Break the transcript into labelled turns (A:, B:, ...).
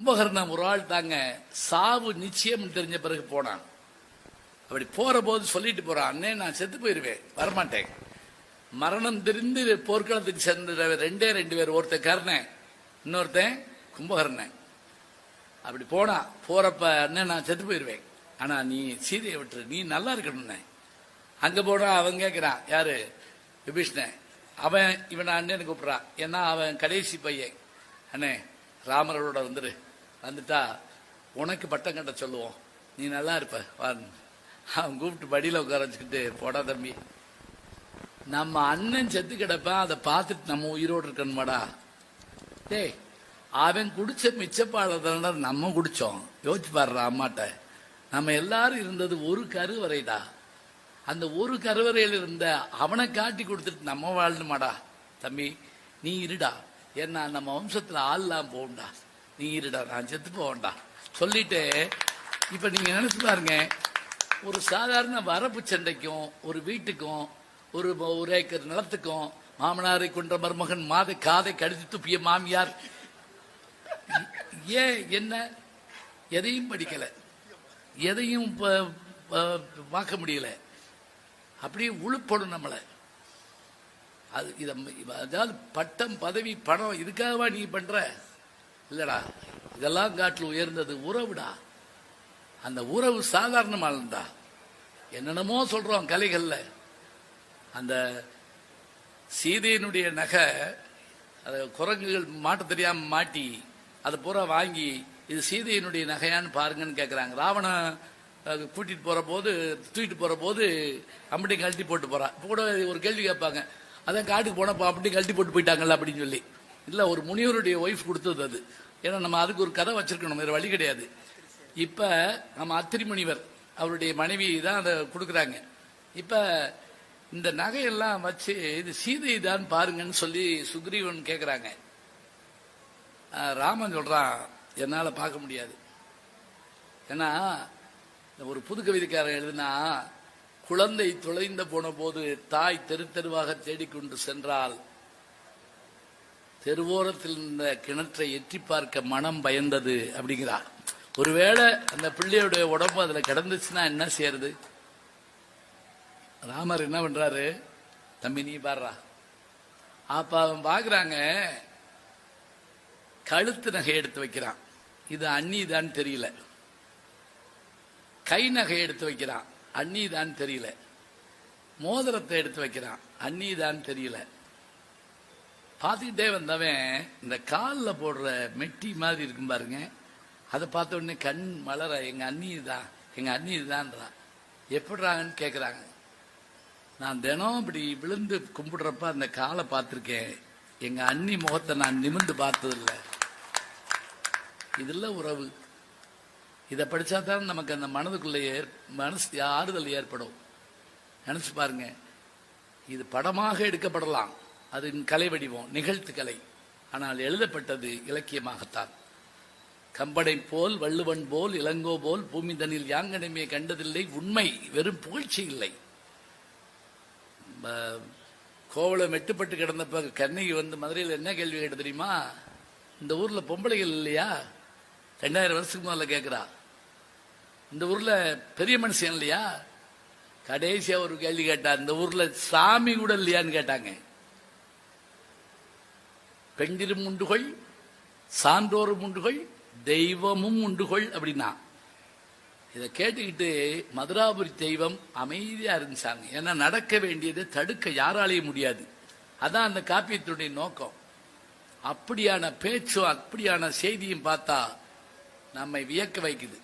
A: கும்பகர்ணன் ஒரு ஆள் தாங்க சாவு நிச்சயம் தெரிஞ்ச பிறகு போனான். அப்படி போற போது சொல்லிட்டு போறான், அண்ணே நான் செத்து போயிருவேன், வரமாட்டேன். மரணம் தெரிந்து போர்க்களத்துக்கு சென்ற ரெண்டு பேர், ஒருத்தன் கர்ணன், இன்னொருத்தன் கும்பகர்ணன். அப்படி போனா போறப்ப அண்ணன் நான் செத்து போயிருவேன், ஆனா நீ சீதையை விட்டுரு, நீ நல்லா இருக்கணும். அங்க போனா அவன் கேட்கிறான், யாரு விபீஷ்ணன், அவன் இவன் அண்ணன் கூப்பிடுறான். ஏன்னா அவன் கடைசி பையன். அண்ணே ராமரோட வந்துட்டா உனக்கு பட்டம் கட்ட சொல்லுவோம், நீ நல்லா இருப்ப. அவன் கூப்பிட்டு படியில உட்கார வச்சுக்கிட்டு, போடா தம்பி, நம்ம அண்ணன் செத்து கிடப்பான், அதை பார்த்துட்டு நம்ம உயிரோடு இருக்கணுமாடா. டேய், அவன் குடிச்ச மிச்சப்பாளர் நம்ம குடிச்சோம். யோசிச்சு பாடுறா அம்மாட்ட, நம்ம எல்லாரும் இருந்தது ஒரு கருவறைடா. அந்த ஒரு கருவறையில் இருந்த அவனை காட்டி கொடுத்துட்டு நம்ம வாழணுமாடா. தம்பி நீ இருடா, ஏன்னா நம்ம வம்சத்துல ஆள்லாம் போகும்டா, நீ இருடா, நான் செத்து போவேன்டா சொல்லிட்டு. இப்ப நீங்க நினைச்சு பாருங்க, ஒரு சாதாரண வரப்பு சண்டைக்கும் ஒரு வீட்டுக்கும் ஒரு ஏக்கர் நிலத்துக்கும் மாமனாரை கொன்ற மருமகன் காதை கடித்து துப்பிய மாமியார், ஏன் என்ன எதையும் படிக்கல, எதையும் பார்க்க முடியல, அப்படியே உழுப்படும் நம்மளை. அதாவது பட்டம் பதவி பணம் இதுக்காகவா நீ பண்ற? இல்லடா, இதெல்லாம் காட்டில் உயர்ந்தது உறவுடா. அந்த உறவு சாதாரணமானதா. என்னென்னமோ சொல்றோம் கலைகள்ல. அந்த சீதையினுடைய நகை அதை குரங்குகள் மாட்ட தெரியாம மாட்டி அதை பூரா வாங்கி, இது சீதையினுடைய நகையான்னு பாருங்கன்னு கேட்கிறாங்க. ராவணன் கூட்டிட்டு போற போது, தூக்கிட்டு போற போது அப்படி கழட்டி போட்டு போறான். இப்போ கூட ஒரு கேள்வி கேட்பாங்க, அதான் காட்டுக்கு போனப்போ அப்படி கழட்டி போட்டு போயிட்டாங்கல்ல அப்படின்னு சொல்லி. இல்ல, ஒரு முனிவருடைய ஒய்ஃப் கொடுத்தது அது. ஏன்னா நம்ம அதுக்கு ஒரு கதை வச்சிருக்கணும், வேற வழி கிடையாது. இப்ப நம்ம அத்திரி முனிவர் அவருடைய மனைவி தான் அதை கொடுக்குறாங்க. இப்ப இந்த நகையெல்லாம் வச்சு இது சீதை தான் பாருங்கன்னு சொல்லி சுக்ரீவன் கேட்கிறாங்க. ராமன் சொல்றான், என்னால பார்க்க முடியாது. ஏன்னா ஒரு புது கவிதைக்காரன் எழுதினா, குழந்தை தொலைந்த போன போது தாய் தெரு தெருவாக தேடிக்கொண்டு சென்றால் தெருவோரத்தில் இருந்த கிணற்றை எட்டி பார்க்க மனம் பயந்தது அப்படிங்கிறார். ஒருவேளை அந்த பிள்ளையுடைய உடம்பு அதுல கிடந்துச்சுன்னா என்ன செய்யறது? ராமர் என்ன பண்றாரு, தம்பி நீ பாடுறா. அப்ப அவன் பாக்குறாங்க, கழுத்து நகை எடுத்து வைக்கிறான், இது அண்ணிதான் தெரியல. கை நகை எடுத்து வைக்கிறான், அண்ணிதான் தெரியல. மோதிரத்தை எடுத்து வைக்கிறான், அண்ணிதான் தெரியல. பார்த்துக்கிட்டே வந்தவன் இந்த காலில் போடுற மெட்டி மாதிரி இருக்கும் பாருங்க, அதை பார்த்த உடனே கண் மலர, எங்க அண்ணி இதுதான்றான். எப்படிறாங்கன்னு கேட்குறாங்க. நான் தினம் இப்படி விழுந்து கும்பிடுறப்ப அந்த காலை பார்த்துருக்கேன், எங்க அண்ணி முகத்தை நான் நிமிர்ந்து பார்த்ததில்லை. இதுல உறவு. இதை படிச்சா தான் நமக்கு அந்த மனதுக்குள்ளே மனசு ஆறுதல் ஏற்படும். நினைச்சு பாருங்க, இது படமாக எடுக்கப்படலாம், அது கலை வடிவம், நிகழ்த்து கலை. ஆனால் எழுதப்பட்டது இலக்கியமாகத்தான். கம்பனை போல் வள்ளுவன் போல் இளங்கோ போல் பூமிதனில் யாங்கனமே கண்டதில்லை, உண்மை வெறும் புகழ்ச்சி இல்லை. கோவளம் மெட்டுப்பட்டு கிடந்தப்ப கண்ணகி வந்து மதுரையில் என்ன கேள்வி கேட்ட தெரியுமா? இந்த ஊர்ல பொம்பளைகள் இல்லையா? 2000 வருஷத்துக்கு முதல்ல கேட்கிறா. இந்த ஊர்ல பெரிய மனுஷன் இல்லையா? கடைசியா ஒரு கேள்வி கேட்டா, இந்த ஊர்ல சாமி கூட இல்லையான்னு கேட்டாங்க. பெண்டிரும் உண்டுகள், சான்றோரும் உண்டுகள், தெய்வமும் உண்டுகள் அப்படின்னா. இதை கேட்டுக்கிட்டு மதுராபுரி தெய்வம் அமைதியா இருந்துச்சாங்க. ஏன்னா நடக்க வேண்டியதை தடுக்க யாராலையும் முடியாது. அதான் அந்த காப்பியத்தினுடைய நோக்கம். அப்படியான பேச்சும் அப்படியான செய்தியும் பார்த்தா நம்மை வியக்க வைக்குது.